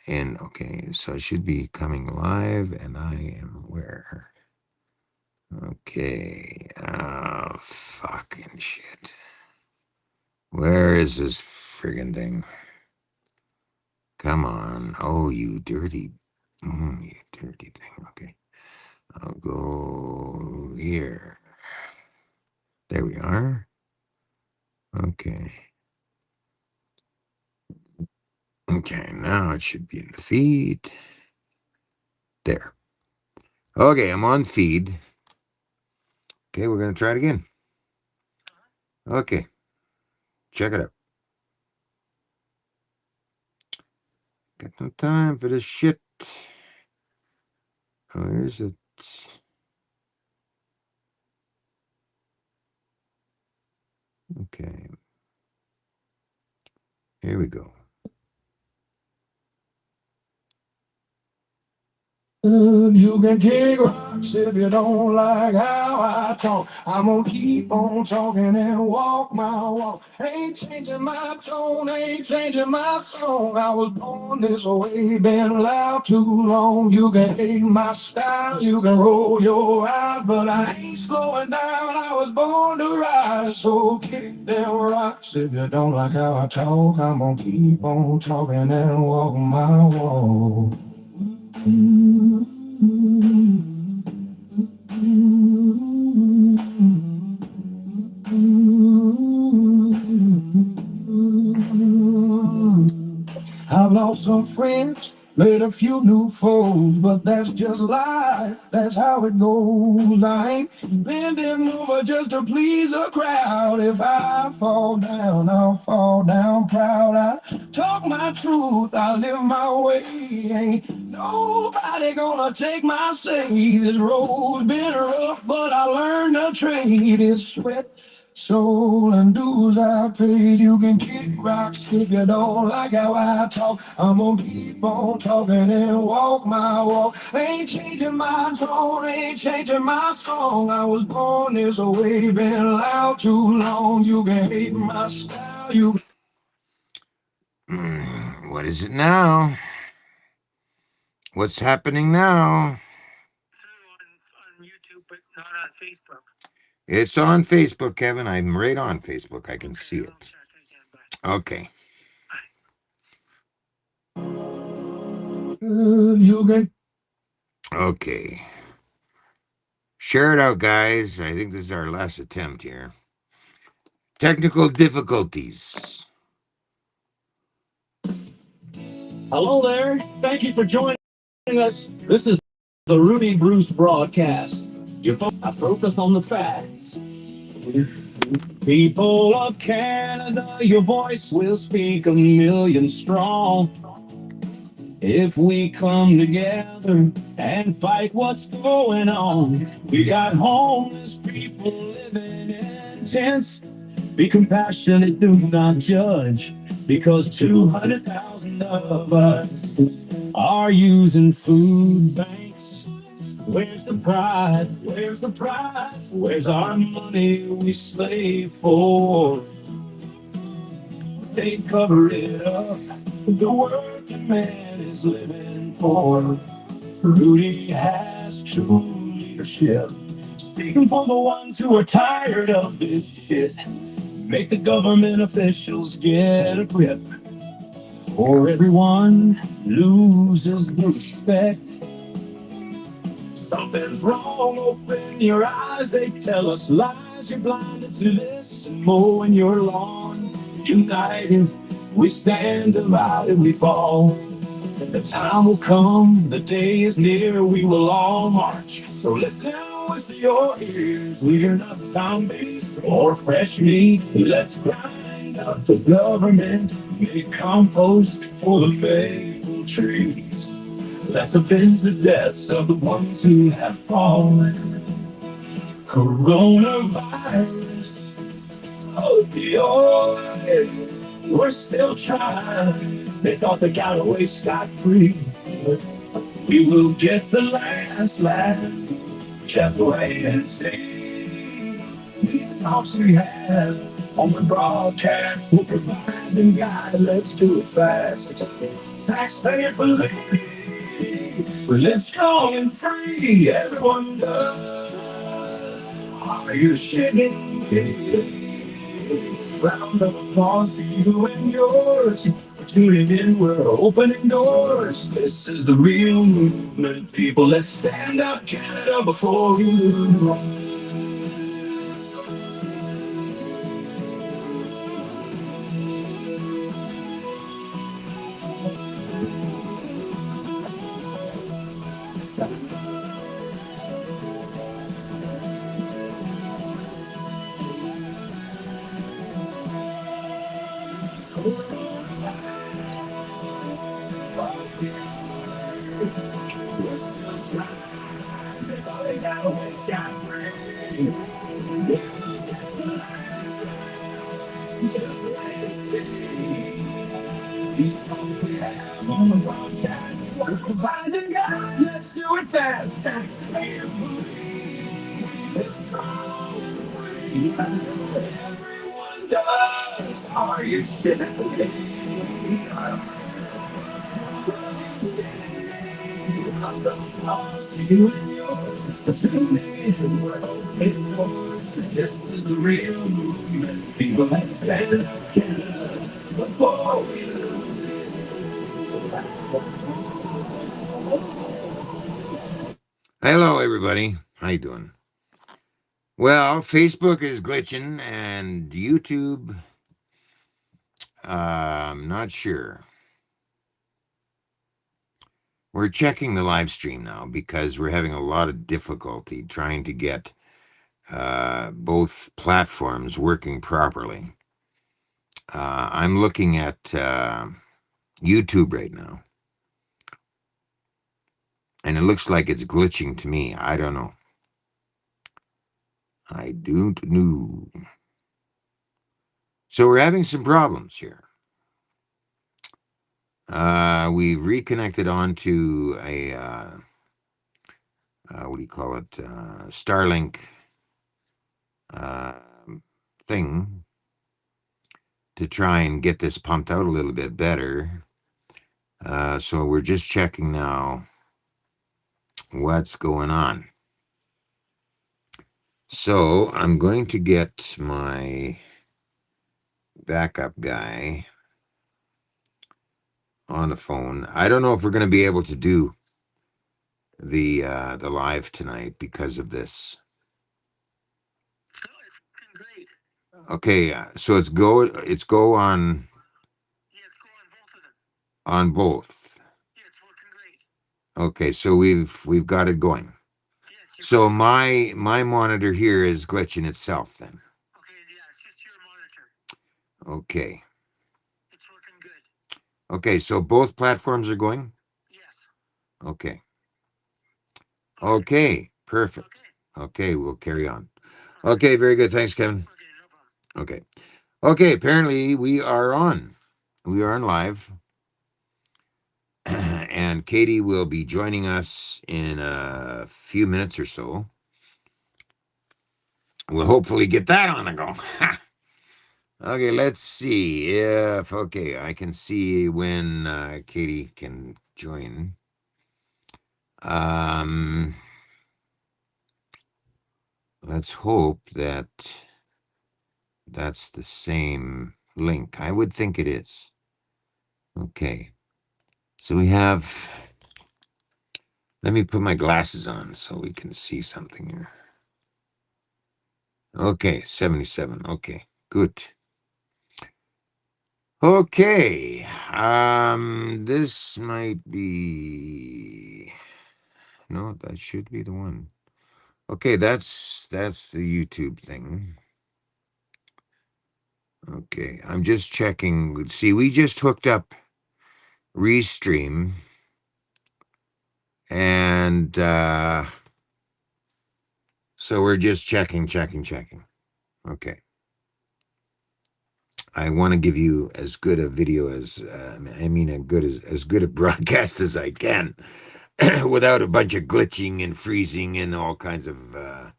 And okay, so I should be coming live, and I am where? Okay. Oh, fucking shit. Where is this friggin' thing? Come on. Oh, you dirty thing. Okay. I'll go here. There we are. Okay. Okay, now it should be in the feed. There. Okay, I'm on feed. Okay, we're going to try it again. Okay. Check it out. Got some time for this shit. Where is it? Okay. Here we go. You can kick rocks if you don't like how I talk. I'm gonna keep on talking and walk my walk. Ain't changing my tone, ain't changing my song. I was born this way, been loud too long. You can hate my style, you can roll your eyes, but I ain't slowing down. I was born to rise, so kick them rocks if you don't like how I talk. I'm gonna keep on talking and walk my walk. I've lost some friends, made a few new foes, but that's just life, that's how it goes. I ain't bending over just to please a crowd. If I fall down, I'll fall down proud. I talk my truth, I live my way. Ain't nobody gonna take my say. This road's been rough, but I learned to trade it. Sweat, soul and dues I paid. You can kick rocks if you don't like how I talk. I'm gonna keep on talking and walk my walk. Ain't changing my tone, ain't changing my song. I was born this way, been loud too long. You can hate my style, you. What is it now? What's happening now? On YouTube, but not on Facebook. It's on Facebook, Kevin. I'm right on Facebook. I can see it. Okay. You can. Okay. Share it out, guys. I think this is our last attempt here. Technical difficulties. Hello there. Thank you for joining us. This is the Rudy Bruce broadcast. I focus on the facts. People of Canada, your voice will speak a million strong. If we come together and fight what's going on, we got homeless people living in tents. Be compassionate, do not judge, because 200,000 of us are using food banks. Where's the pride? Where's the pride? Where's our money we slave for? They cover it up. The working man is living for. Rudy has true leadership, speaking for the ones who are tired of this shit. Make the government officials get a grip, or everyone loses the respect. Something's wrong, open your eyes. They tell us lies, you're blinded to this. Mowing your lawn, united, we stand divided, we fall. The time will come, the day is near, we will all march. So listen with your ears, we're not zombies or fresh meat. Let's grind up the government, make compost for the maple trees. Let's avenge the deaths of the ones who have fallen. Coronavirus, opioid, we're still trying. They thought they got away scot-free. We will get the last laugh. Just wait and see. These talks we have on the broadcast will provide and guide. Let's do it fast. Taxpayer believe we live strong and free. Everyone does. Are you shaking? Round of applause for you and yours. For tuning in, we're opening doors. This is the real movement, people. Let's stand up, Canada, before we lose. We're still trying. It's all they got, we got free. Just like the city. These songs we have on the broadcast. We're providing God. Let's do it fast. Taxpayers believe it's strong and free. Everyone does. Are you kidding? This is the real movement. People that stand up Canada before we lose. Hello, everybody. How you doing? Well, Facebook is glitching, and YouTube, I'm not sure. We're checking the live stream now because we're having a lot of difficulty trying to get both platforms working properly. I'm looking at YouTube right now, and it looks like it's glitching to me. I don't know. I don't know. So we're having some problems here. We've reconnected onto a what do you call it? Starlink uh, thing to try and get this pumped out a little bit better. So we're just checking now what's going on. So I'm going to get my backup guy on the phone. I don't know if we're going to be able to do the live tonight because of this. Okay, so it's go on both. Okay, so we've got it going. So my monitor here is glitching itself then. Okay. Okay, so both platforms are going? Okay. Okay, perfect. Okay, we'll carry on. Okay, very good. Thanks, Kevin. Okay. Okay, apparently we are on. We are on live. And Katie will be joining us in a few minutes or so. We'll hopefully get that on the go. Okay, let's see if, okay, I can see when Katie can join. Let's hope that that's the same link. I would think it is. Okay, so we have, let me put my glasses on so we can see something here. Okay, 77. Okay, good. Okay, this might be, no, that should be the one. Okay, that's the YouTube thing. Okay, I'm just checking. See, we just hooked up Restream, and so we're just checking. Okay. I want to give you as good a video as as good a broadcast as I can, without a bunch of glitching and freezing and all kinds of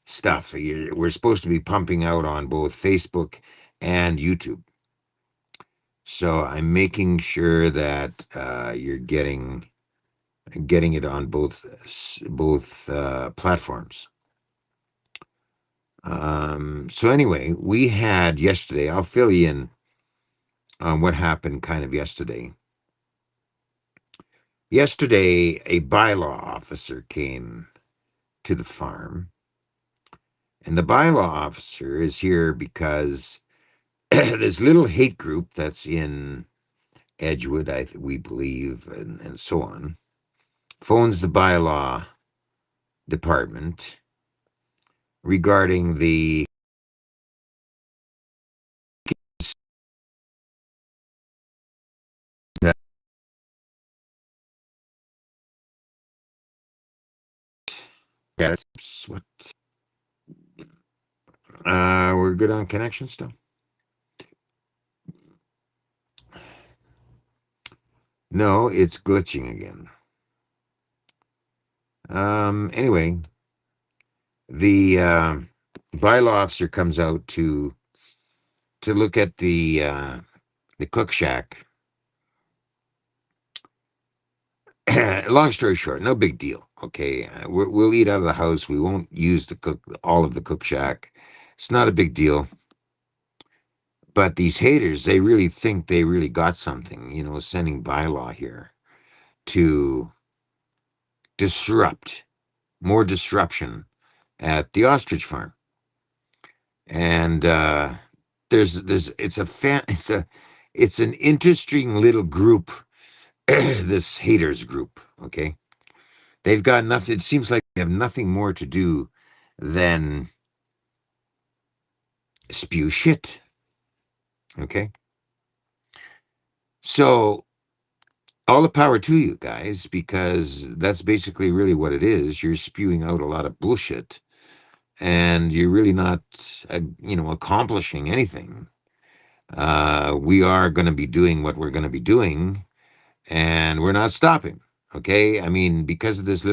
stuff. We're supposed to be pumping out on both Facebook and YouTube. So I'm making sure that you're getting it on both platforms. So anyway, we had yesterday. I'll fill you in on what happened kind of yesterday. Yesterday, a bylaw officer came to the farm, and the bylaw officer is here because this little hate group that's in Edgewood, we believe, and so on, phones the bylaw department regarding the what we're good on connection still. No, it's glitching again. Anyway, the bylaw officer comes out to look at the cook shack. Long story short, no big deal. Okay, we'll eat out of the house. We won't use all of the cook shack. It's not a big deal. But these haters, they really think they really got something. Sending bylaw here to disrupt more disruption at the ostrich farm. And there's it's an interesting little group. This haters group. Okay, they've got nothing. It seems like they have nothing more to do than spew shit. Okay, so all the power to you guys, because that's basically really what it is. You're spewing out a lot of bullshit, and you're really not accomplishing anything. We are going to be doing what we're going to be doing, and we're not stopping. Okay, I mean, because of this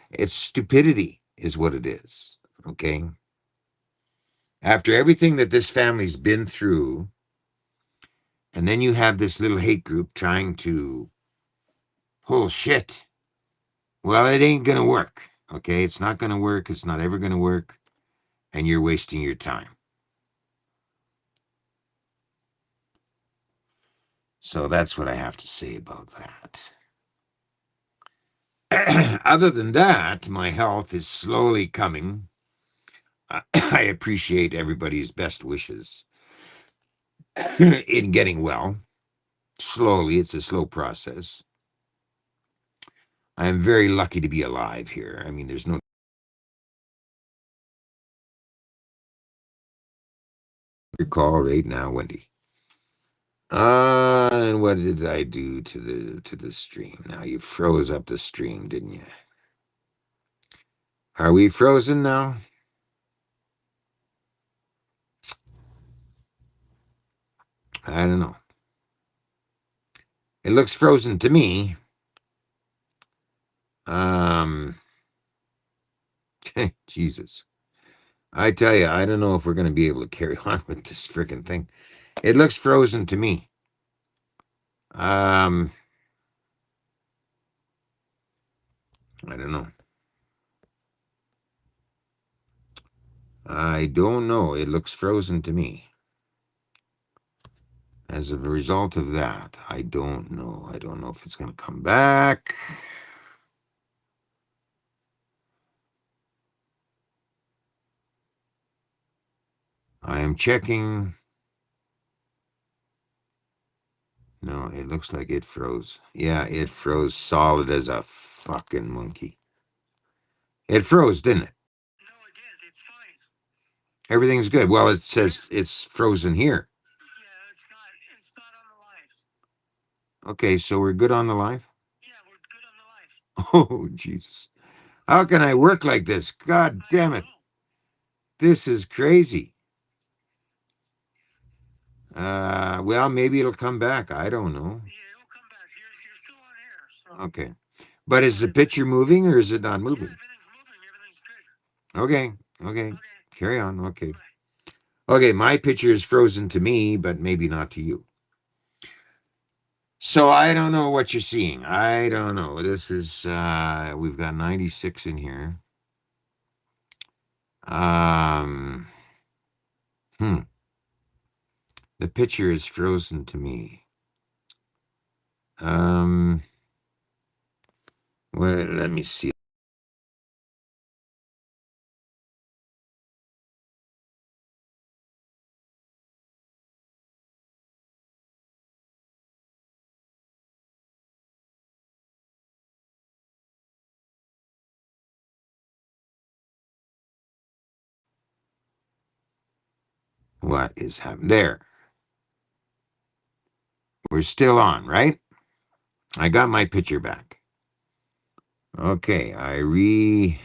it's stupidity is what it is. Okay, after everything that this family's been through, and then you have this little hate group trying to pull shit. Well, it ain't gonna work. Okay, it's not gonna work. It's not ever gonna work, and you're wasting your time. So that's what I have to say about that. Other than that, my health is slowly coming. I appreciate everybody's best wishes in getting well. Slowly, it's a slow process. I am very lucky to be alive here. I mean, there's no call right now, Wendy. And what did I do to the stream? Now you froze up the stream, didn't you? Are we frozen now? I don't know. It looks frozen to me. Jesus. I tell you, I don't know if we're going to be able to carry on with this freaking thing. It looks frozen to me. I don't know. I don't know. It looks frozen to me. As a result of that, I don't know. I don't know if it's going to come back. I am checking. No, it looks like it froze. Yeah, it froze solid as a fucking monkey. It froze, didn't it? No, it did. It's fine. Everything's good. Well, it says it's frozen here. Yeah, it's not on the live. Okay, so we're good on the live? Yeah, we're good on the live. Oh, Jesus. How can I work like this? God damn it. This is crazy. Well, maybe it'll come back. I don't know. Yeah, it'll come back. You're still on air. So. Okay. But is the picture moving or is it not moving? Yeah, everything's moving. Everything's good. Okay. Okay. Carry on. Okay. Bye. Okay, my picture is frozen to me, but maybe not to you. So I don't know what you're seeing. I don't know. This is we've got 96 in here. Um hmm. The picture is frozen to me. Um well, let me see what is happening. There. We're still on, right? I got my picture back. Okay, I redid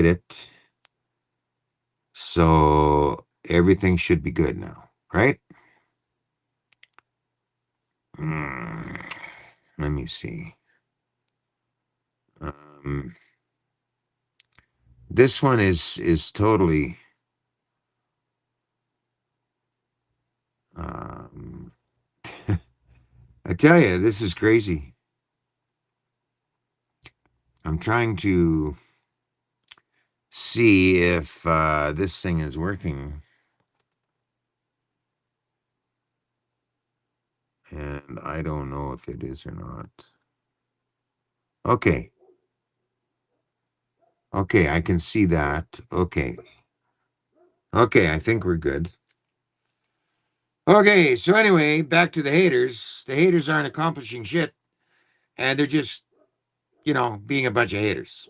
it. So everything should be good now, right? Mm, let me see. Um, this one is totally. Um, I tell you, this is crazy. I'm trying to see if this thing is working, and I don't know if it is or not. Okay, okay, I can see that. Okay, okay, I think we're good. Okay, so anyway, back to the haters. The haters aren't accomplishing shit, and they're just, being a bunch of haters.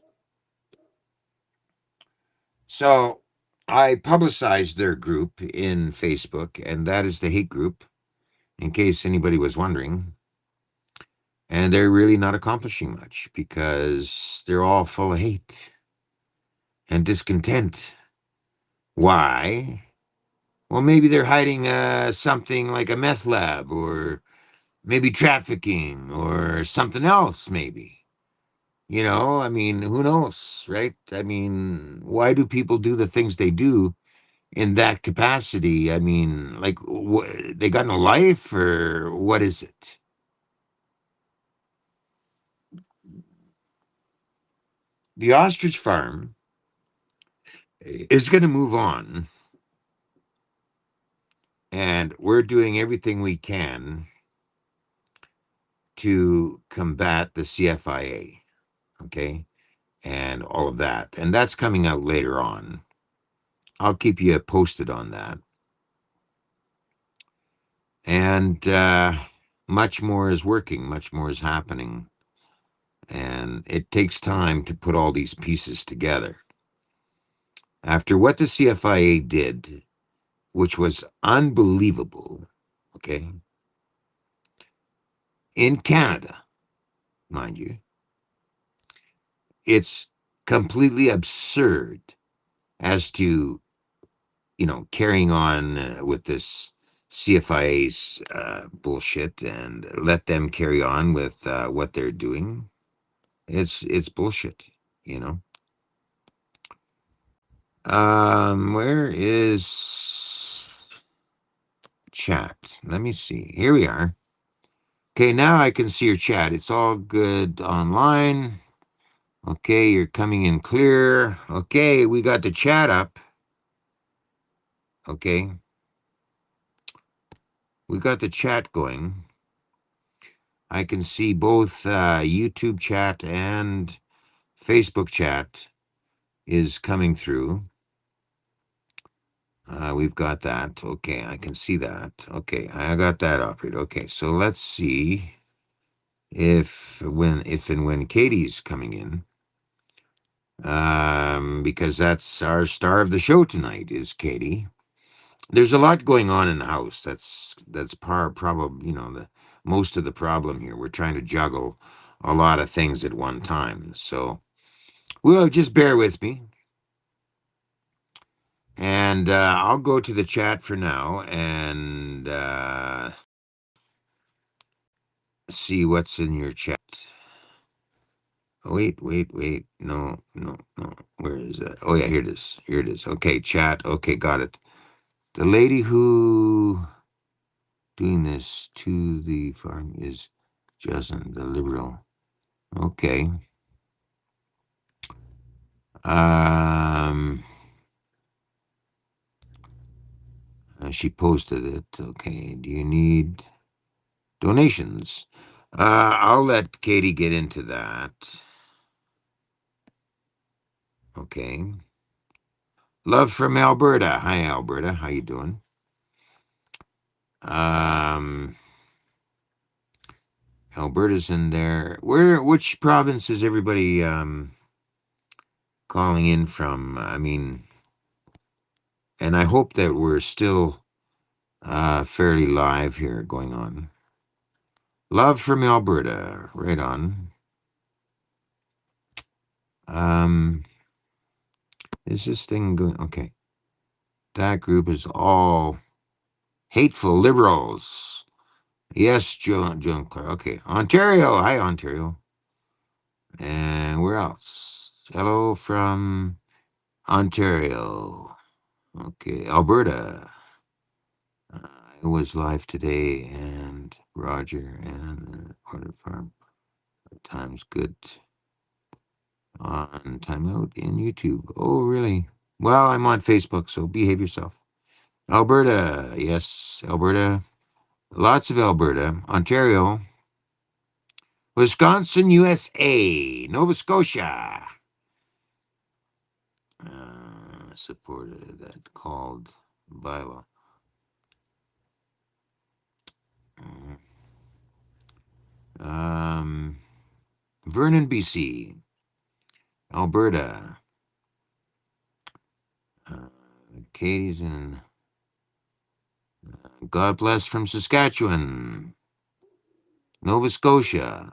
So I publicized their group in Facebook, and that is the hate group, in case anybody was wondering. And they're really not accomplishing much because they're all full of hate and discontent. Why? Well, maybe they're hiding something like a meth lab or maybe trafficking or something else, maybe. I mean, who knows, right? I mean, why do people do the things they do in that capacity? I mean, like, they got no life, or what is it? The ostrich farm is going to move on, and we're doing everything we can to combat the CFIA, okay, and all of that. And that's coming out later on. I'll keep you posted on that. And much more is working, much more is happening. And it takes time to put all these pieces together. After what the CFIA did, which was unbelievable, okay, in Canada, mind you, it's completely absurd as to, carrying on with this CFIA's bullshit and let them carry on with what they're doing. It's bullshit, you know. Where is chat? Let me see. Here we are. Okay, now I can see your chat. It's all good online. Okay, you're coming in clear. Okay, we got the chat up. Okay, we got the chat going. I can see both YouTube chat and Facebook chat is coming through. We've got that. Okay, I can see that. Okay, I got that operated. Okay, so let's see if and when Katie's coming in. Because that's our star of the show tonight is Katie. There's a lot going on in the house. That's probably, the most of the problem here. We're trying to juggle a lot of things at one time. So, well, just bear with me. And I'll go to the chat for now and see what's in your chat. Wait, wait, wait. No, no, no. Where is that? Oh, yeah, here it is. Here it is. Okay, chat. Okay, got it. The lady who doing this to the farm is Justin, the liberal. Okay. Um, she posted it. Okay. Do you need donations? I'll let Katie get into that. Okay. Love from Alberta. Hi, Alberta. How you doing? Um, Alberta's in there. Which province is everybody calling in from? I mean, and I hope that we're still fairly live here going on. Love from Alberta. Right on. Um, is this thing going? Okay. That group is all hateful liberals. Yes, Joan Clark. Okay. Ontario. Hi, Ontario. And where else? Hello from Ontario. Okay. Alberta. I was live today, and Roger and Order Farm Times Good on timeout in YouTube. Oh, really? Well, I'm on Facebook, so behave yourself. Alberta, yes, Alberta. Lots of Alberta. Ontario. Wisconsin, USA. Nova Scotia. Supported that called bylaw. Um, Vernon, BC. Alberta. Katie's in God bless from Saskatchewan. Nova Scotia.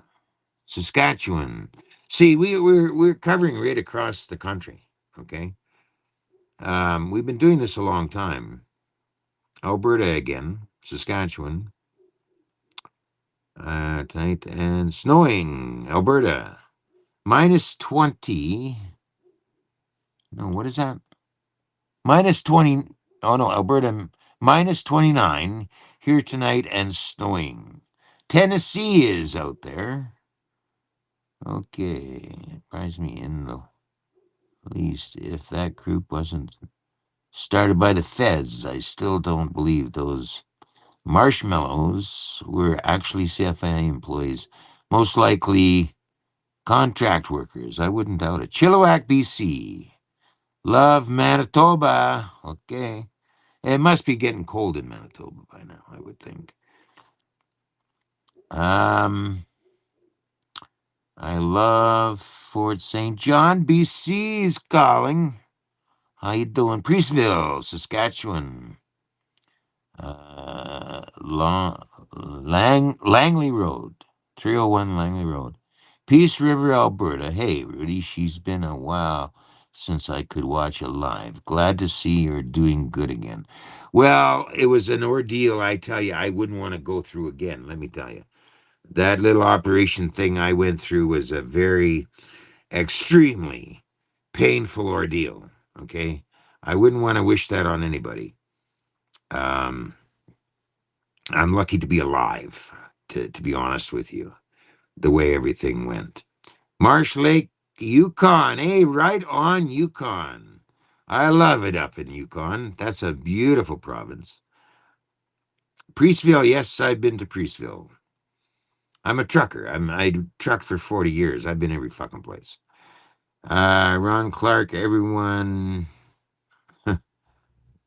Saskatchewan. See, we're covering right across the country. Okay. We've been doing this a long time. Alberta again, Saskatchewan. Tonight and snowing, Alberta. Minus 20. No, what is that? Minus 20. Oh, no, Alberta. Minus 29 here tonight and snowing. Tennessee is out there. Okay. Surprised me in the least. If that group wasn't started by the feds, I still don't believe those marshmallows were actually CFI employees. Most likely contract workers. I wouldn't doubt it. Chilliwack, BC. Love Manitoba. Okay. It must be getting cold in Manitoba by now, I would think. I love Fort St. John, BC is calling. How you doing? Priestville, Saskatchewan. Langley Road, 301 Langley Road. Peace River, Alberta. Hey, Rudy, she's been a while since I could watch a live. Glad to see you're doing good again. Well, it was an ordeal, I tell you, I wouldn't want to go through again, let me tell you. That little operation thing I went through was a very extremely painful ordeal, okay? I wouldn't want to wish that on anybody. I'm lucky to be alive, to be honest with you, the way everything went. Marsh Lake, Yukon. Hey, right on Yukon. I love it up in Yukon. That's a beautiful province. Priestville, yes, I've been to Priestville. I'm a trucker. I trucked for 40 years. I've been every fucking place. Ron Clark, everyone.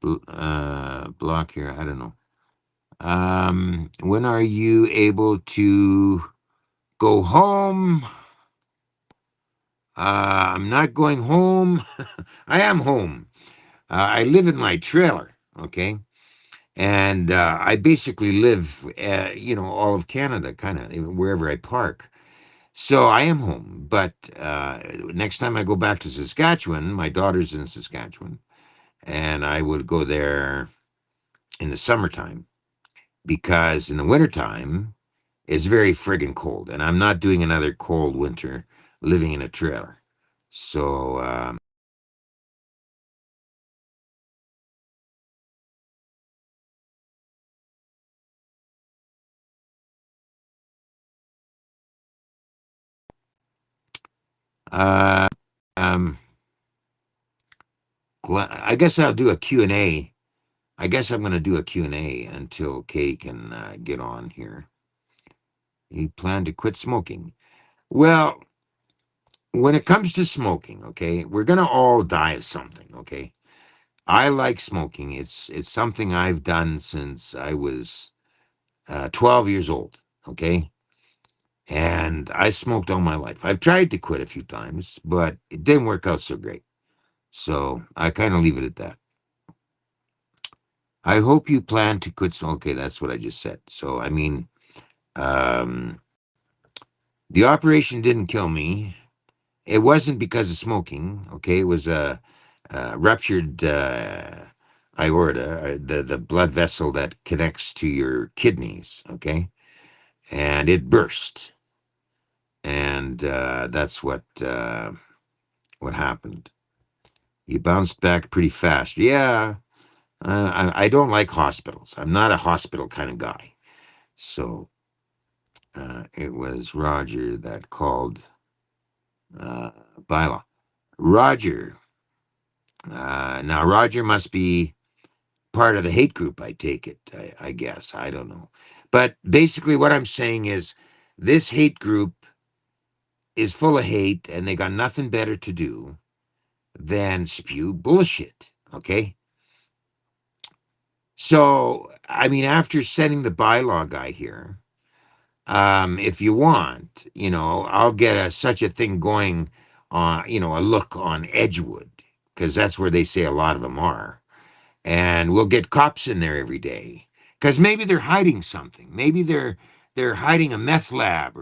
Block here. I don't know. When are you able to go home? I'm not going home. I am home. I live in my trailer, okay? And I basically live, all of Canada, kind of, wherever I park. So I am home. But next time I go back to Saskatchewan, my daughter's in Saskatchewan, and I would go there in the summertime because in the wintertime, it's very friggin' cold. And I'm not doing another cold winter living in a trailer. So, Uh, um, I guess I'll do a Q&A. I guess I'm going to do a Q&A until Kay can get on here. You plan to quit smoking. Well, when it comes to smoking, okay, we're going to all die of something, okay? I like smoking. It's something I've done since I was 12 years old, okay? And I smoked all my life. I've tried to quit a few times, but it didn't work out so great. So I kind of leave it at that. I hope you plan to quit. Okay, that's what I just said. So, I mean, um, the operation didn't kill me. It wasn't because of smoking. Okay, it was a ruptured aorta, the blood vessel that connects to your kidneys. Okay, and it burst, and that's what happened. You bounced back pretty fast. Yeah, I don't like hospitals. I'm not a hospital kind of guy. So it was Roger that called uh, Byla. Roger. Now, Roger must be part of the hate group, I take it. I guess. I don't know. But basically, what I'm saying is this hate group is full of hate and they got nothing better to do than spew bullshit. Okay. So, I mean, after sending the bylaw guy here, if you want, I'll get such a thing going on, a look on Edgewood, because that's where they say a lot of them are. And we'll get cops in there every day because maybe they're hiding something. Maybe they're hiding a meth lab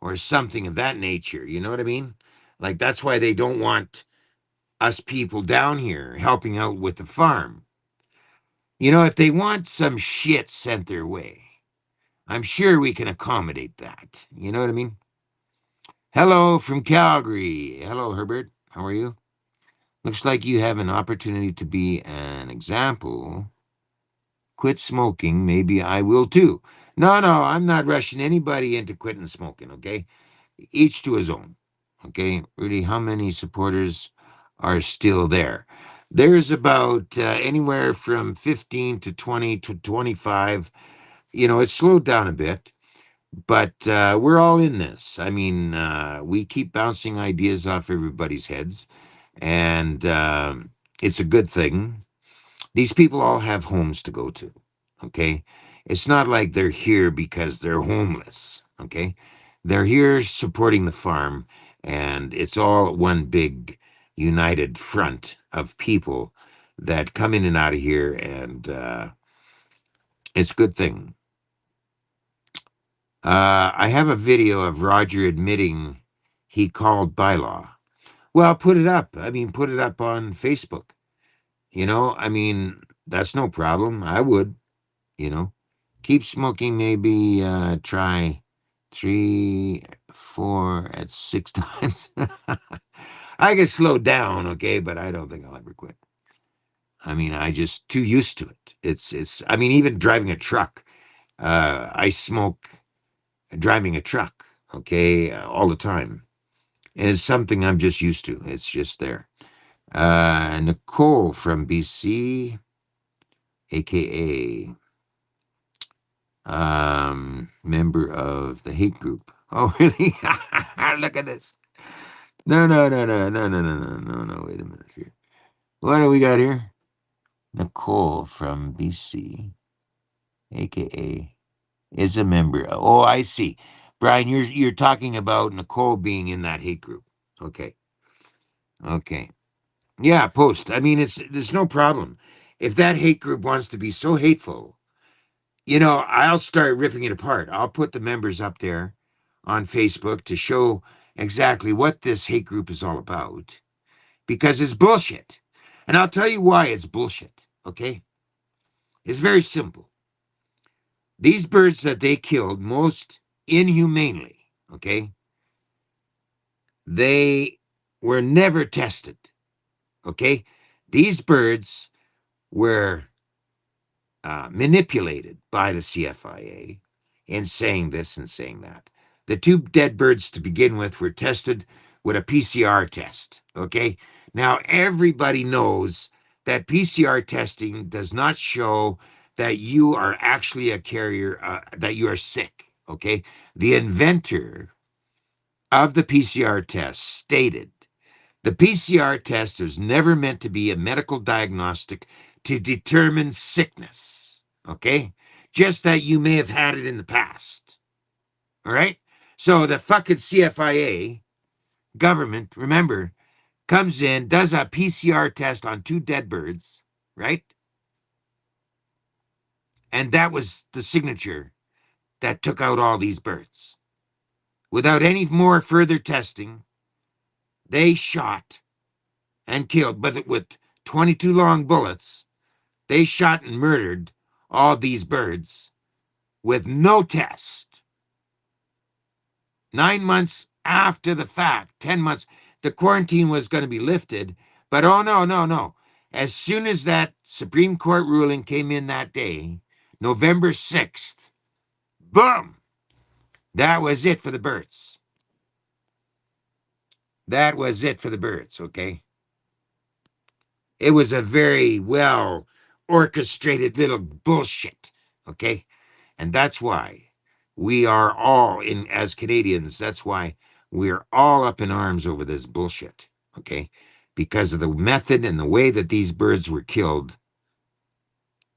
or something of that nature. You know what I mean? Like that's why they don't want us people down here helping out with the farm. If they want some shit sent their way, I'm sure we can accommodate that. You know what I mean? Hello from Calgary. Hello, Herbert. How are you? Looks like you have an opportunity to be an example. Quit smoking. Maybe I will too. No, no, I'm not rushing anybody into quitting smoking, okay? Each to his own, okay? Rudy, how many supporters are still there? There's about anywhere from 15 to 20 to 25. It's slowed down a bit, but we're all in this. I mean, we keep bouncing ideas off everybody's heads, and it's a good thing. These people all have homes to go to. Okay. It's not like they're here because they're homeless. Okay. They're here supporting the farm, and it's all one big united front of people that come in and out of here, and it's a good thing. I have a video of Roger admitting he called bylaw. Well, put it up. I mean, put it up on Facebook. I mean, that's no problem. I would. you know. Keep smoking, maybe try 3, 4 at 6 times. I can slow down, okay, but I don't think I'll ever quit. I mean, I just too used to it. I mean, even driving a truck, I smoke driving a truck, okay, all the time. And it's something I'm just used to. It's just there. Nicole from BC, aka member of the hate group. Oh, really? Look at this. No, no, no, no, no, no, no, no, no, no. Wait a minute here. What do we got here? Nicole from BC, aka is a member. Oh, I see. Brian, you're talking about Nicole being in that hate group. Okay. Okay. Yeah, post. I mean, there's no problem. If that hate group wants to be so hateful, I'll start ripping it apart. I'll put the members up there on Facebook to show exactly what this hate group is all about because it's bullshit. And I'll tell you why it's bullshit, okay? It's very simple. These birds that they killed most inhumanely, okay, they were never tested, okay? These birds were manipulated by the CFIA in saying this and saying that. The two dead birds to begin with were tested with a PCR test. Okay. Now, everybody knows that PCR testing does not show that you are actually a carrier, that you are sick. Okay. The inventor of the PCR test stated the PCR test is never meant to be a medical diagnostic to determine sickness. Okay. Just that you may have had it in the past. All right. So the fucking CFIA government, remember, comes in, does a PCR test on two dead birds, right? And that was the signature that took out all these birds. Without any more further testing, they shot and killed, but with 22 long bullets, they shot and murdered all these birds with no test. 9 months after the fact, 10 months, the quarantine was going to be lifted. But oh, no, no, no. As soon as that Supreme Court ruling came in that day, November 6th, boom, that was it for the birds. That was it for the birds, okay? It was a very well orchestrated little bullshit, okay? And that's why we are all in, as Canadians, that's why we're all up in arms over this bullshit, okay? Because of the method and the way that these birds were killed.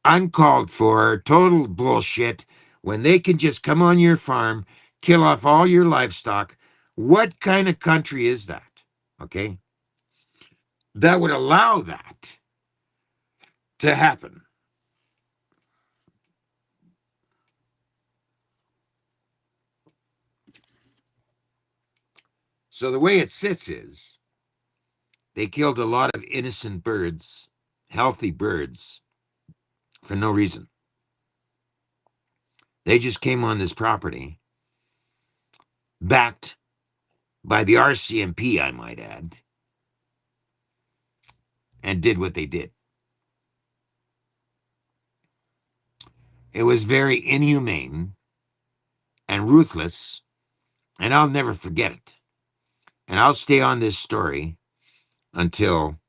Uncalled for, total bullshit, when they can just come on your farm, kill off all your livestock. What kind of country is that? Okay? That would allow that to happen. So the way it sits is they killed a lot of innocent birds, healthy birds, for no reason. They just came on this property, backed by the RCMP, I might add, and did what they did. It was very inhumane and ruthless, and I'll never forget it. And I'll stay on this story until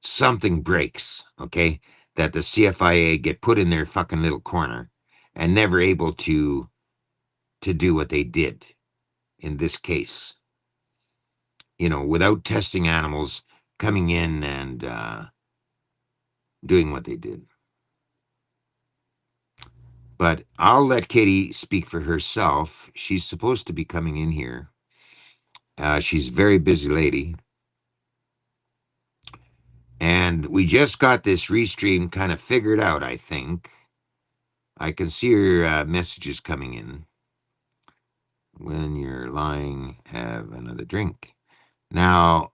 something breaks, okay? That the CFIA get put in their fucking little corner and never able to do what they did in this case. You know, without testing animals, coming in and doing what they did. But I'll let Katie speak for herself. She's supposed to be coming in here. She's a very busy lady. And we just got this restream kind of figured out, I think. I can see her messages coming in. When you're lying, have another drink. Now,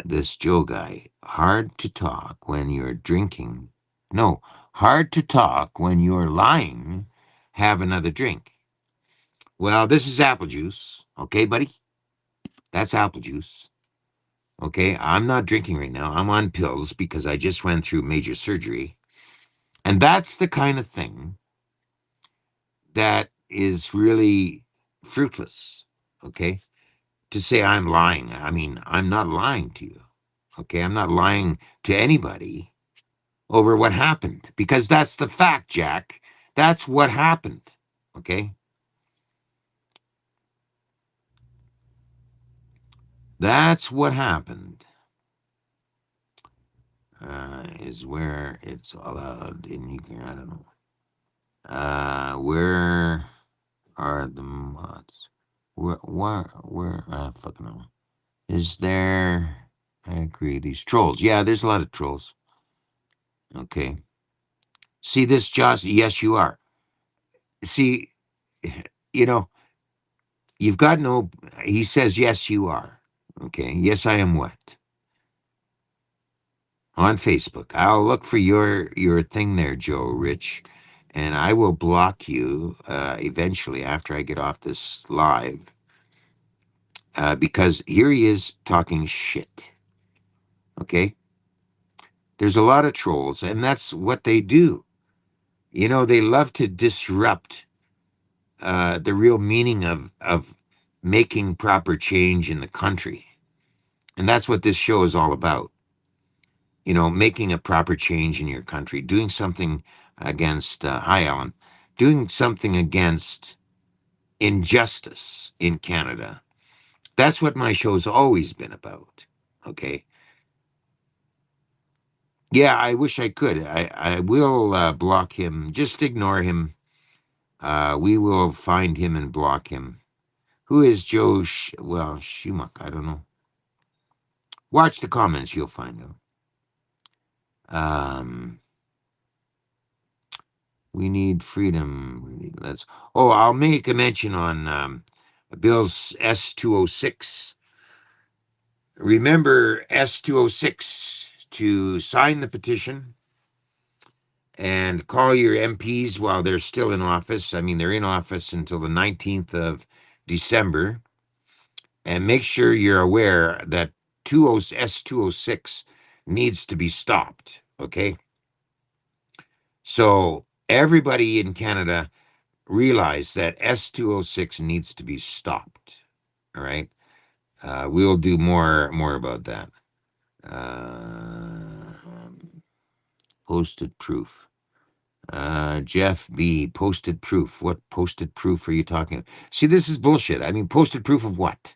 this Joe guy, hard to talk when you're drinking. No, hard to talk when you're lying, have another drink. Well, this is apple juice. Okay, buddy? That's apple juice. Okay, I'm not drinking right now. I'm on pills because I just went through major surgery. And that's the kind of thing that is really fruitless. Okay? To say I'm lying. I mean, I'm not lying to you. Okay? I'm not lying to anybody over what happened because that's the fact, Jack. That's what happened. Okay? That's what happened. Is where it's allowed in you can, I don't know. Where are the mods? Where, fucking know. Is there, I agree, these trolls. Yeah, there's a lot of trolls. Okay. See this, Josh? Yes, you are. See, you know, you've got no, he says, yes, you are. Okay. Yes, I am what? On Facebook. I'll look for your thing there, Joe Rich, and I will block you eventually after I get off this live. Because here he is talking shit. Okay? There's a lot of trolls, and that's what they do. You know, they love to disrupt the real meaning of making proper change in the country. And that's what this show is all about. Making a proper change in your country, doing something against, hi, Alan, doing something against injustice in Canada. That's what my show's always been about. Okay. Yeah, I wish I could. I will block him. Just ignore him. We will find him and block him. Who is Joe? Schmuck. I don't know. Watch the comments. You'll find out. Um, we need freedom. Let's. Oh, I'll make a mention on Bill's S206. Remember S206 to sign the petition and call your MPs while they're still in office. I mean, they're in office until the 19th of December. And make sure you're aware that S206 needs to be stopped. Okay. So everybody in Canada realize that S206 needs to be stopped. All right. We'll do more about that. Uh, Posted proof. Jeff B. Posted proof. What posted proof are you talking about? See, this is bullshit. I mean, posted proof of what?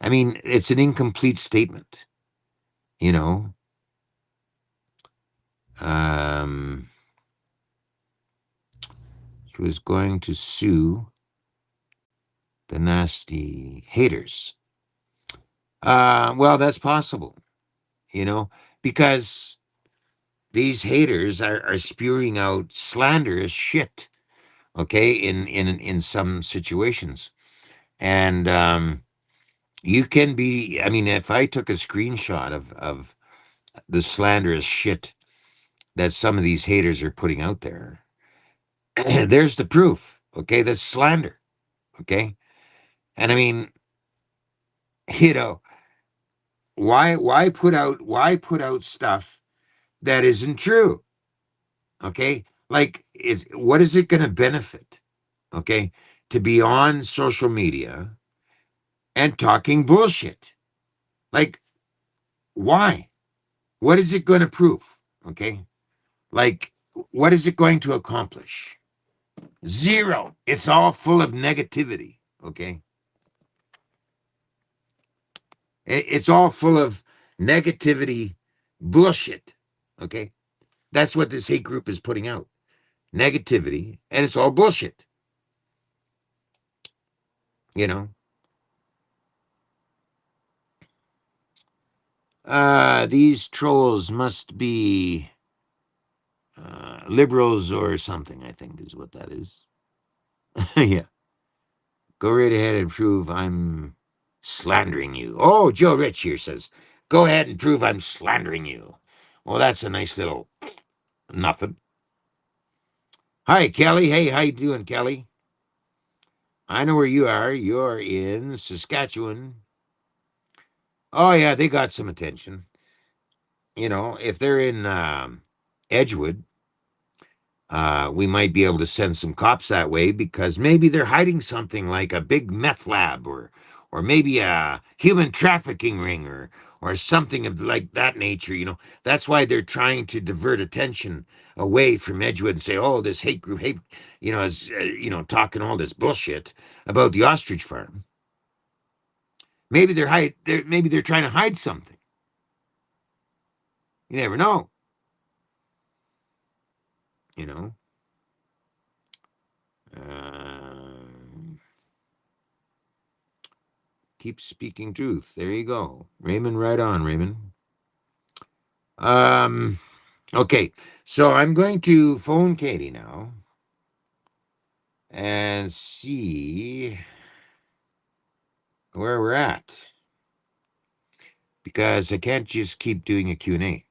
I mean, it's an incomplete statement. You know. Um, she was going to sue the nasty haters. Well, that's possible. You know, because these haters are spewing out slanderous shit. Okay, in some situations, and you can be. I mean, if I took a screenshot of the slanderous shit that some of these haters are putting out there, there's the proof. Okay, that's slander. Okay, and I mean, you know, why put out stuff that isn't true? Okay, like is what is it going to benefit? Okay, to be on social media and talking bullshit. Like, why? What is it going to prove? Okay. Like, what is it going to accomplish? Zero. It's all full of negativity. Okay. It's all full of negativity bullshit. Okay. That's what this hate group is putting out negativity, and it's all bullshit. You know, these trolls must be liberals or something, I think is what that is. Yeah. Go right ahead and prove I'm slandering you. Oh, Joe Rich here says, go ahead and prove I'm slandering you. Well, that's a nice little nothing. Hi, Kelly. Hey, how you doing, Kelly? I know where you are. You're in Saskatchewan. Oh, yeah, they got some attention. If they're in Edgewood, we might be able to send some cops that way because maybe they're hiding something like a big meth lab or maybe a human trafficking ring or something of like that nature. That's why they're trying to divert attention away from Edgewood and say, oh, this hate group, hate, is, talking all this bullshit about the ostrich farm. Maybe they're trying to hide something. You never know, you know. Keep speaking truth. There you go. Raymond, right on, Raymond. Um, okay. So I'm going to phone Katie now and see where we're at. Because I can't just keep doing a Q&A.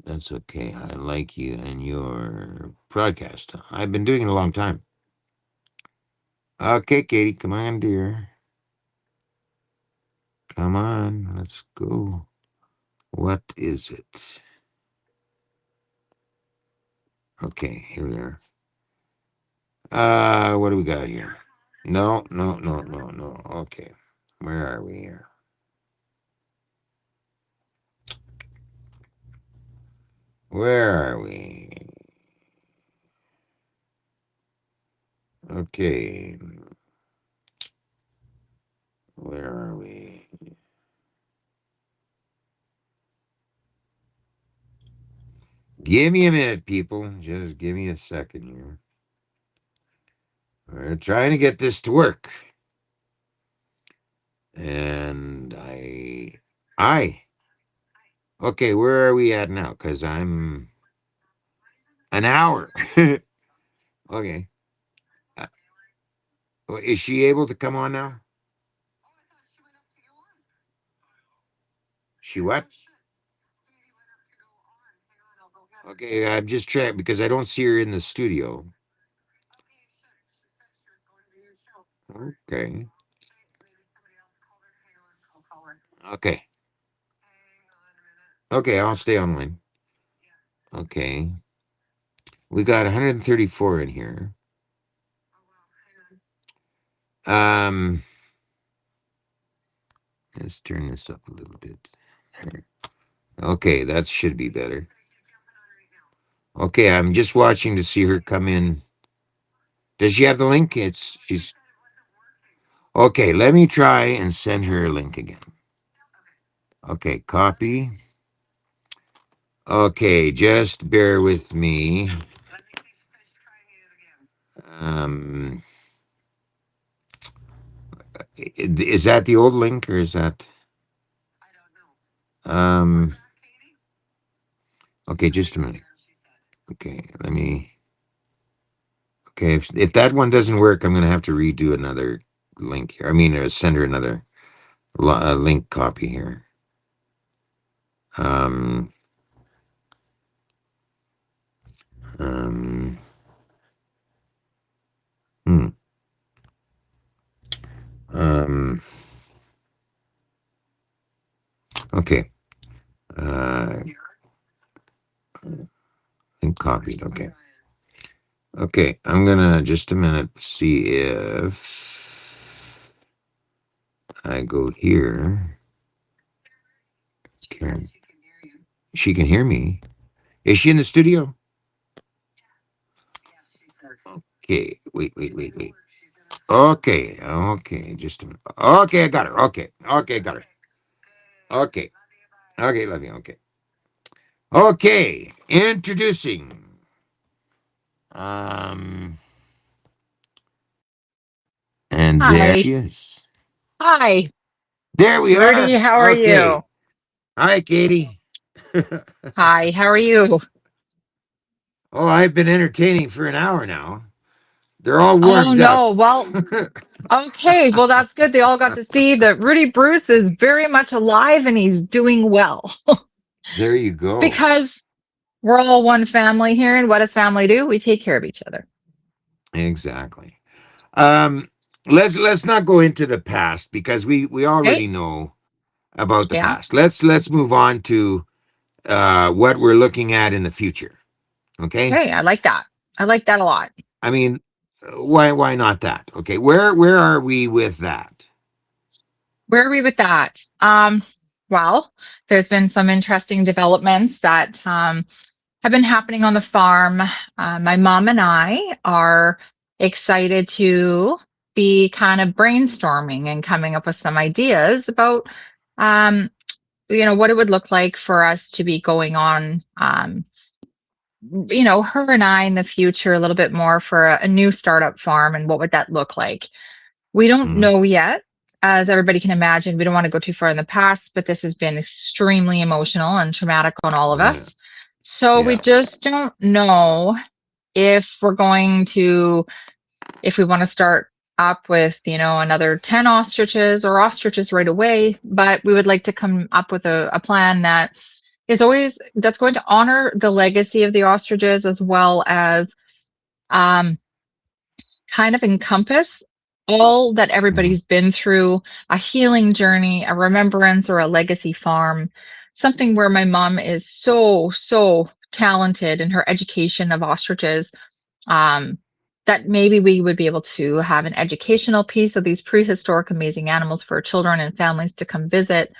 That's okay. I like you and your broadcast. I've been doing it a long time. Okay, Katie, come on, dear. Come on, let's go. What is it? Okay, here we are. What do we got here? No, no, no, no, no. Okay. Where are we here? Where are we? Okay. Where are we? Give me a minute, people. Just give me a second here. We're trying to get this to work. And okay, where are we at now? Because I'm an hour. Okay. Uh, is she able to come on now? She what? Okay, I'm just trying because I don't see her in the studio. Okay. Okay. Okay, I'll stay online. Okay. We got 134 in here. Um, let's turn this up a little bit. There. Okay, that should be better. Okay, I'm just watching to see her come in. Does she have the link? She's okay. Let me try and send her a link again. Okay, copy. Okay, just bear with me. Um, is that the old link or is that? Um, okay, just a minute. Okay, let me. Okay, if that one doesn't work, I'm gonna have to redo another link here. I mean, send her another link copy here. Um, um, hmm, um, okay. Uh, link copied. Okay. Okay, I'm gonna just a minute see if I go here. Karen, she can hear me. Is she in the studio? Okay, wait. Okay, okay, just a minute. Okay, I got her. Okay, got her. Okay, okay, love you. Okay, okay. Introducing. Um, and there Hi. she is. Hi. There we Rudy, are. how are you? Okay. Hi, Katie. Hi, how are you? Oh, I've been entertaining for an hour now. They're all Oh warmed up. no. Well, okay. Well, that's good. They all got to see that Rudy Bruce is very much alive and he's doing well There you go. because we're all one family here. And what does family do? We take care of each other. Exactly. Um, let's not go into the past because we Okay. already know about the Yeah. past. Let's move on to what we're looking at in the future. Okay. Okay. I like that. I like that a lot. I mean, why not that? Okay. Where are we with that? Where are we with that? Well, there's been some interesting developments that have been happening on the farm. My mom and I are excited to be kind of brainstorming and coming up with some ideas about, um, what it would look like for us to be going on, her and I in the future a little bit more for a new startup farm and what would that look like. We don't Mm, know yet. As everybody can imagine, we don't want to go too far in the past, but this has been extremely emotional and traumatic on all of yeah. us. So we Yeah. just don't know if we're going to, if we want to start up with, another 10 ostriches or ostriches right away, but we would like to come up with a plan that's going to honor the legacy of the ostriches as well as um, kind of encompass all that Mm, everybody's been through, a healing journey, a remembrance, or a legacy farm, something where my mom is so talented in her education of ostriches. Um, that maybe we would be able to have an educational piece of these prehistoric amazing animals for children and families to come visit.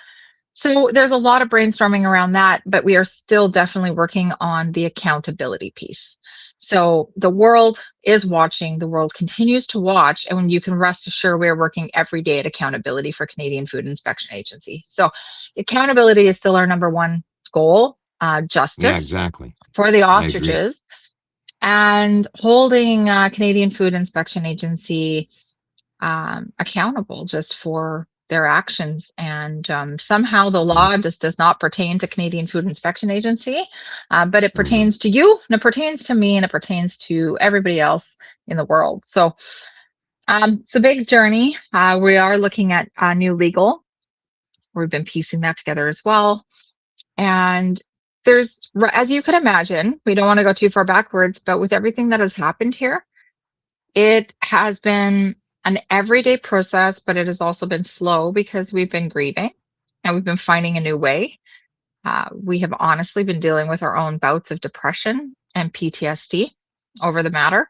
So there's a lot of brainstorming around that, but we are still definitely working on the accountability piece. So the world is watching, the world continues to watch, and you can rest assured we're working every day at accountability for Canadian Food Inspection Agency. So accountability is still our number one goal, Yeah, justice exactly. for the I agree. ostriches, and holding Canadian Food Inspection Agency accountable just for their actions. And somehow the Mm, law just does not pertain to Canadian Food Inspection Agency, but it mhm, pertains to you, and it pertains to me, and it pertains to everybody else in the world. So it's a big journey. We are looking at new legal. We've been piecing that together as well. And there's, as you could imagine, we don't want to go too far backwards, but with everything that has happened here, it has been an everyday process, but it has also been slow because we've been grieving and we've been finding a new way. We have honestly been dealing with our own bouts of depression and PTSD over the matter.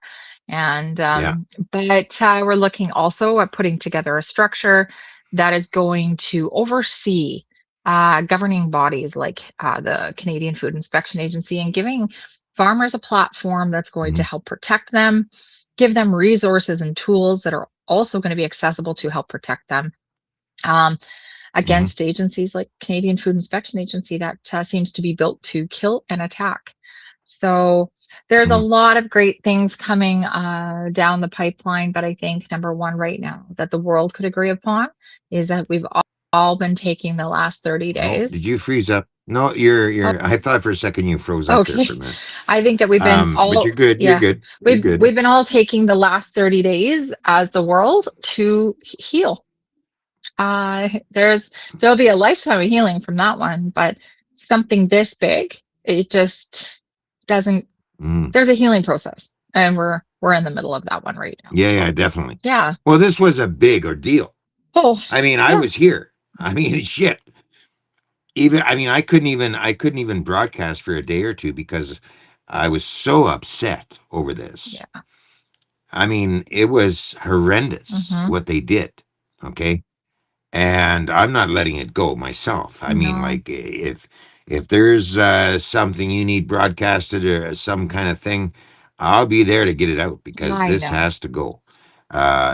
And, yeah. but we're looking also at putting together a structure that is going to oversee governing bodies like the Canadian Food Inspection Agency and giving farmers a platform that's going to Mhm, help protect them, give them resources and tools that are also going to be accessible to help protect them. Um, mhm, Against agencies like Canadian Food Inspection Agency that seems to be built to kill and attack. So there's a mhm. lot of great things coming down the pipeline, but I think number one right now that the world could agree upon is that we've all been taking the last 30 Oh, did days. you freeze up? No, you're. Oh, I thought for a second you froze up there okay. for a minute. I think that we've been But you're all, good. You're yeah, good. You're we've good. been all taking the last 30 days as the world to heal. There'll be a lifetime of healing from that one, but something this big, it just doesn't. Mm. There's a healing process, and we're in the middle of that one right now. Yeah, yeah, So definitely. yeah. Well, this was a big ordeal. Oh I mean, I yeah. was here. I mean, shit. Even I mean, I couldn't even broadcast for a day or two because I was so upset over this. Yeah. I mean, it was horrendous Mm-hmm. what they did. Okay. And I'm not letting it go myself. I mean, No, like if there's something you need broadcasted or some kind of thing, I'll be there to get it out because I this know. has to go.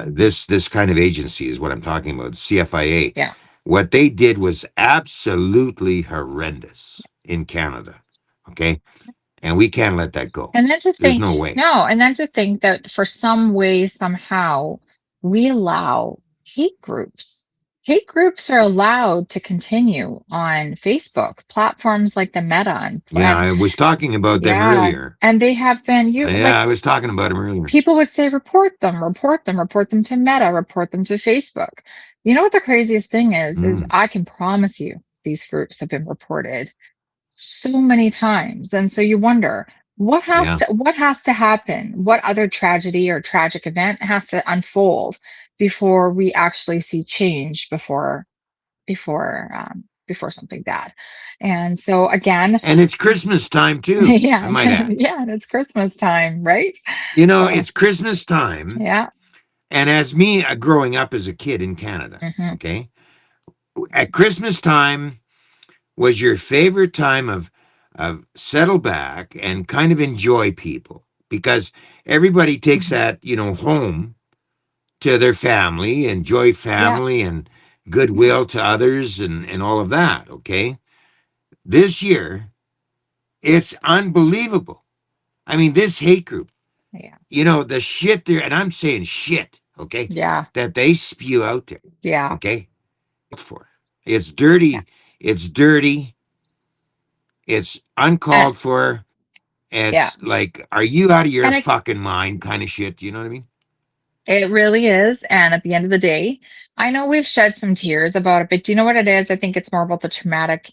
This kind of agency is what I'm talking about. CFIA. Yeah. What they did was absolutely horrendous in Canada. Okay, and we can't let that go. And then to There's think, no way. no, and then to think that for some way, somehow, we allow hate groups. Hate groups are allowed to continue on Facebook, platforms like the Meta Yeah, I was talking about them yeah, earlier. and they have been you Yeah, like I was talking about them earlier. people would say report them, report them, report them to Meta, report them to Facebook. You know what the craziest thing is Mm, I can promise you these groups have been reported so many times. And so you wonder yeah. what has to happen? What other tragedy or tragic event has to unfold before we actually see change before something bad? And so again, And it's Christmas time too, I yeah, might add. yeah, and it's Christmas time, right? You know, So it's Christmas time. yeah. And as me growing up as a kid in Canada, Hmm. okay, at Christmas time was your favorite time of settle back and kind of enjoy people because everybody takes Hmm. that, home to their family, enjoy Yeah, family and goodwill to others and all of that, okay? This year, it's unbelievable. I mean, this hate group, yeah, the shit there, and I'm saying shit, okay, yeah, that they spew out there, yeah, okay, for it's yeah. dirty, it's dirty, it's And, uncalled for. yeah. It's like, are you out of your And it fucking mind kind of shit? You know what I mean? It really is. And at the end of the day, I know we've shed some tears about it, but do you know what it is? I think it's more about the traumatic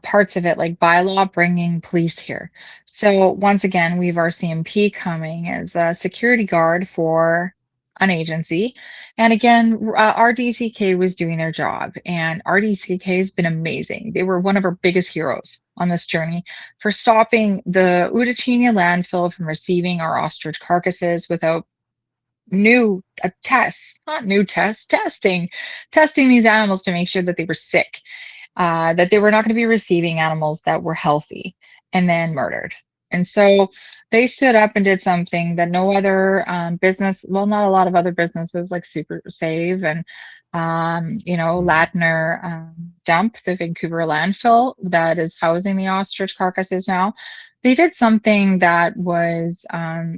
parts of it, like bylaw bringing police here. So once again, we have our CMP coming as a security guard for an agency. And again, RDCK was doing their job, and RDCK has been amazing. They were one of our biggest heroes on this journey for stopping the Udachina landfill from receiving our ostrich carcasses without new tests, not new tests, testing these animals to make sure that they were sick, that they were not going to be receiving animals that were healthy and then murdered. And so they stood up and did something that no other business, well, not a lot of other businesses like Super Save and, Ladner Dump, the Vancouver landfill that is housing the ostrich carcasses now. They did something that was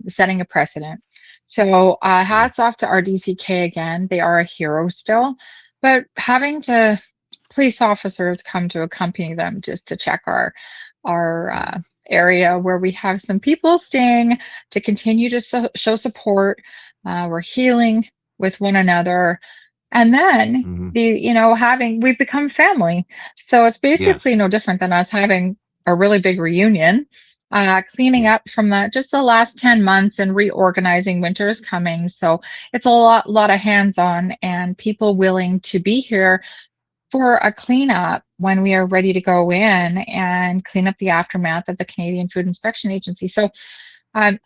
setting a precedent. So hats off to RDCK again. They are a hero still, but having to police officers come to accompany them just to check our area where we have some people staying to continue to show support. We're healing with one another, and then Mm-hmm. having we've become family. So it's Yes. basically no different than us having a really big reunion. Cleaning Yeah. up from just the last 10 months and reorganizing. Winter is coming, so it's a lot of hands-on and people willing to be here for a cleanup when we are ready to go in and clean up the aftermath of the Canadian Food Inspection Agency. So, um,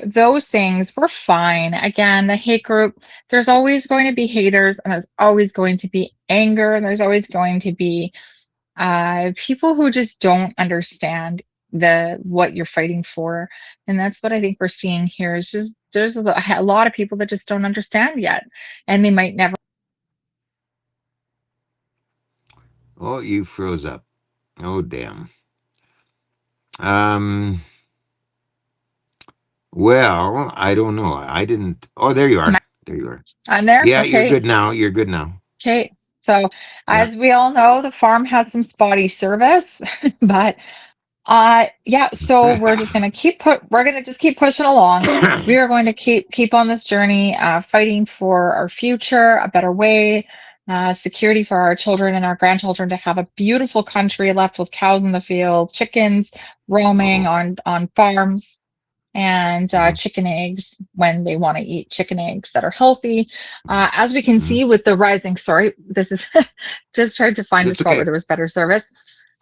those things were fine. Again, the hate group, there's always going to be haters, and there's always going to be anger, and there's always going to be people who just don't understand what you're fighting for. And that's what I think we're seeing here is just there's a lot of people that just don't understand yet, and they might never. Oh, you froze up. Oh, damn. Um. Well, I don't know. I didn't. Oh, there you are. There you are. I'm there. Yeah, you're Okay. good now. You're good now. Okay. So, Yeah. as we all know, the farm has some spotty service, but yeah, so we're gonna just keep pushing along. We are going to keep on this journey, fighting for our future, a better way, security for our children and our grandchildren to have a beautiful country left with cows in the field, chickens roaming Oh. on farms, and Mm-hmm. chicken eggs when they want to eat chicken eggs that are healthy. As we can Mm-hmm. see with the rising, sorry, this is just tried to find a That's spot where okay. there was better service.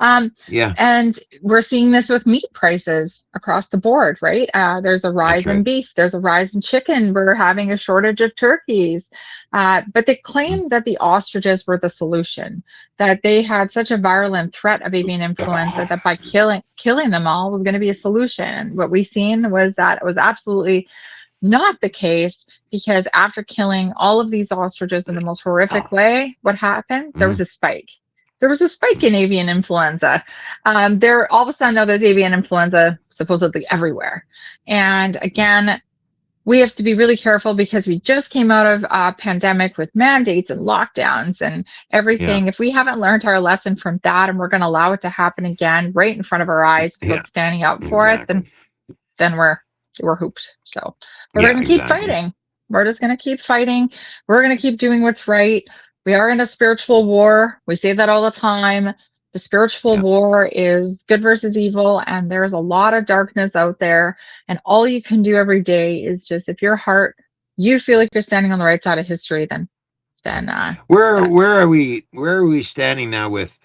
Um, Yeah, and we're seeing this with meat prices across the board, right? There's a that's rise in right. beef, there's a rise in chicken, we're having a shortage of turkeys. But they Mm. claim that the ostriches were the solution, that they had such a virulent threat of avian influenza that by killing them all was going to be a solution. What we seen was that it was absolutely not the case, because after killing all of these ostriches in the most horrific way, what happened? There was Mm. a spike. There was a spike in avian influenza. There all of a sudden now there's avian influenza supposedly everywhere. And again, we have to be really careful because we just came out of a pandemic with mandates and lockdowns and Yeah, everything. If we haven't learned our lesson from that and we're going to allow it to happen again right in front of our eyes yeah, without standing up for it, then exactly. then we're hooped. So we're Yeah, going to keep exactly. fighting. We're just going to keep fighting. We're going to keep doing what's right. We are in a spiritual war. We say that all the time. The spiritual Yeah. war is good versus evil, and there's a lot of darkness out there. And all you can do every day is just, if your heart, you feel like you're standing on the right side of history, then Where that's. are we? Where are we standing now with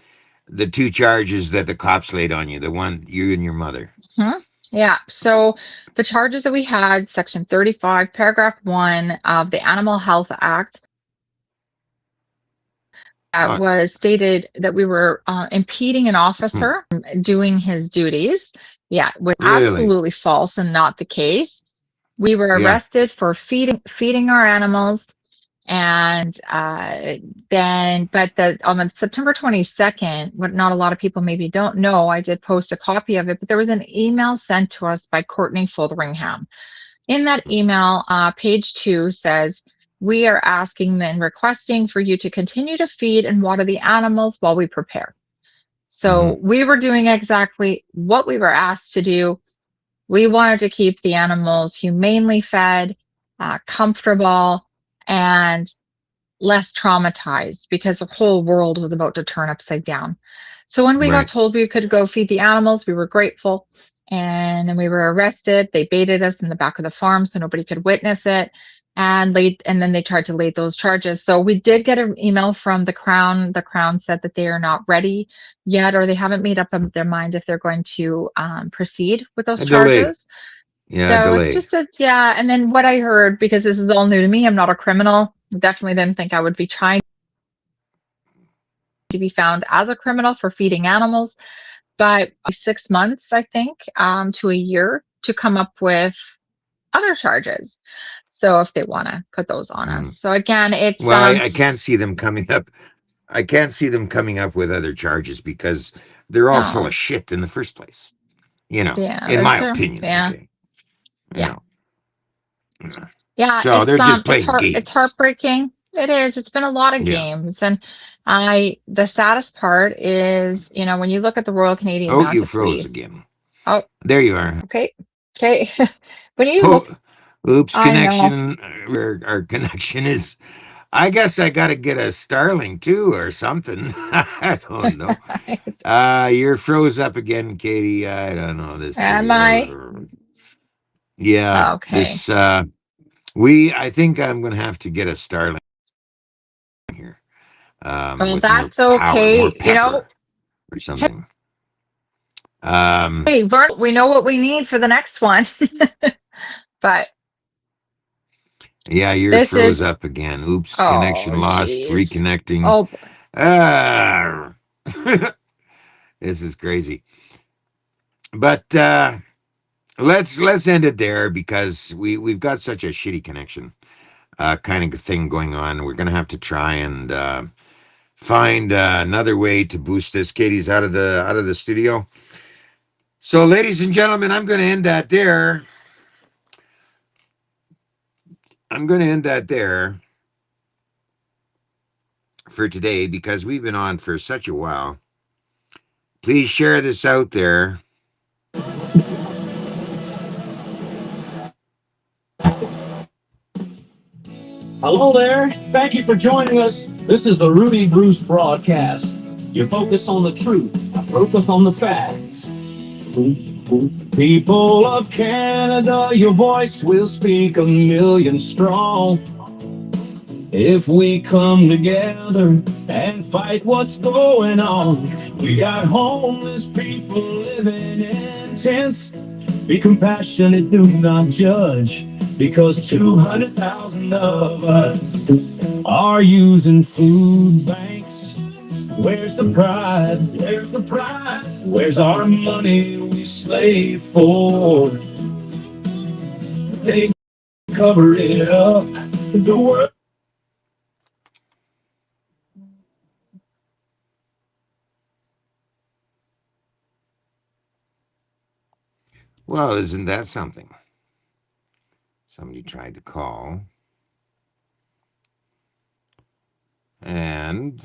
the two charges that the cops laid on you? The one you and your mother. Hmm. Yeah. So the charges that we had, Section 35, Paragraph 1 of the Animal Health Act, Oh, was stated that we were impeding an hmm, officer doing his duties. Yeah, was really? absolutely false and not the case. We were Yeah. arrested for feeding our animals, and on the September 22nd, what not a lot of people maybe don't know, I did post a copy of it, but there was an email sent to us by Courtney Fotheringham. In that email, page 2 says, we are asking and requesting for you to continue to feed and water the animals while we prepare. Hmm. So we were doing exactly what we were asked to do. We wanted to keep the animals humanely fed, comfortable, and less traumatized, because the whole world was about to turn upside down. So when we got Right. told we could go feed the animals, we were grateful. and then we were arrested. They baited us in the back of the farm so nobody could witness it, and then they tried to lay those charges. So we did get an email from the Crown. The Crown said that they are not ready yet, or they haven't made up their mind if they're going to proceed with those A delay. charges. Yeah, a So it's delay. just yeah. And then what I heard, because this is all new to me, I'm not a criminal. Definitely didn't think I would be trying to be found as a criminal for feeding animals, but 6 months, I think, to a year to come up with other charges. So if they want to put those on us. Mm. So again, it's Well, I can't see them coming up. I can't see them coming up with other charges because they're all full no, of shit in the first place. You know, yeah, in my that's opinion. yeah, Okay. You yeah, know. yeah. So they're just It's playing hard. It's games. heartbreaking. It is. It's been a lot of Yeah. games, and the saddest part is, when you look at the Royal Canadian Oh, you Mounted froze Police. again. Oh, There you are. okay, okay. When you Oh, look, oops, I know. connection. Our connection is. I guess I got to get a Starling too or something. I don't know. You're froze up again, Katie. I don't know this Am thing. I Yeah, okay? this. I think I'm gonna have to get a Starling here. Well, With more that's power, more okay. pepper or something. Um, Hey, Vern, we know what we need for the next one. But yeah, you're this froze is, up again. Oops, oh, connection lost. geez. Reconnecting. Oh, Ah, this is crazy. But let's end it there because we've got such a shitty connection kind of thing going on. We're gonna have to try and find another way to boost this. Katie's out of the studio. So, ladies and gentlemen, I'm going to end that there. I'm going to end that there for today because we've been on for such a while. Please share this out there. Hello there. Thank you for joining us. This is the Rudy Bruce broadcast. You focus on the truth, I focus on the facts. People of Canada, your voice will speak a million strong. If we come together and fight what's going on, we got homeless people living in tents. Be compassionate, do not judge, because 200,000 of us are using food banks. Where's the pride? Where's the pride? Where's our money we slave for? They cover it up. The world. Well, isn't that something? Somebody tried to call and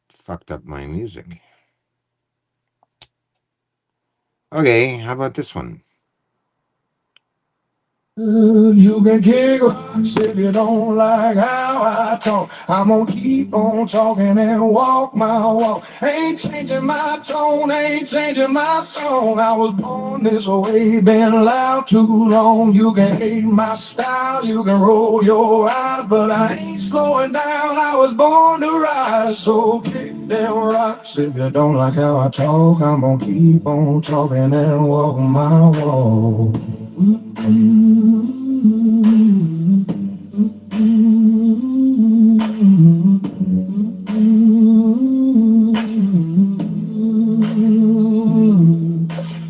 fucked up my music. Okay, how about this one? You can kick rocks if you don't like how I talk. I'm gonna keep on talking and walk my walk. Ain't changing my tone, ain't changing my song. I was born this way, been loud too long. You can hate my style, you can roll your eyes, but I ain't slowing down. I was born to rise, so kick them rocks if you don't like how I talk. I'm gonna keep on talking and walk my walk.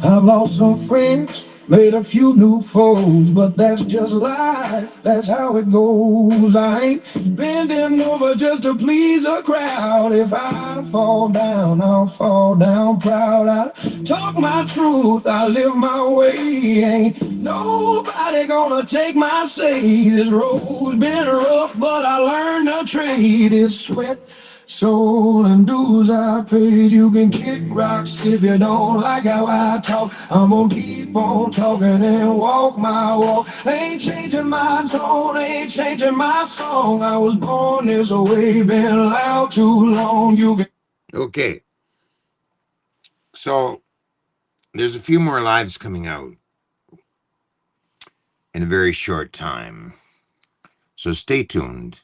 I've lost some friends, made a few new foes, but that's just life, that's how it goes. I ain't bending over just to please a crowd. If I fall down, I'll fall down proud. I talk my truth, I live my way. Ain't nobody gonna take my say. This road's been rough, but I learned a trade. It's sweat, soul and dues I paid. You can kick rocks if you don't like how I talk. I'm gonna keep on talking and walk my walk. Ain't changing my tone, ain't changing my song. I was born this way, been loud too long. You can Okay, so there's a few more lives coming out in a very short time. So stay tuned.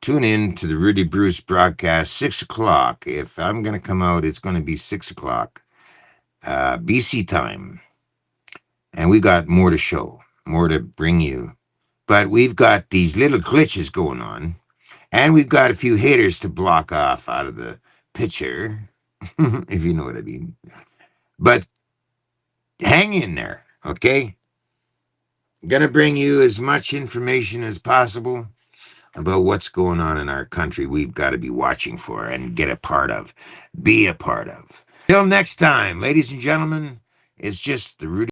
Tune in to the Rudy Bruce broadcast, 6 o'clock. If I'm going to come out, it's going to be 6 o'clock, BC time. And we got more to show, more to bring you. But we've got these little glitches going on, and we've got a few haters to block off out of the picture, if you know what I mean. But hang in there, okay? Gonna bring you as much information as possible about what's going on in our country. We've got to be watching for and get a part of, be a part of. Till next time, ladies and gentlemen, it's just the Rudy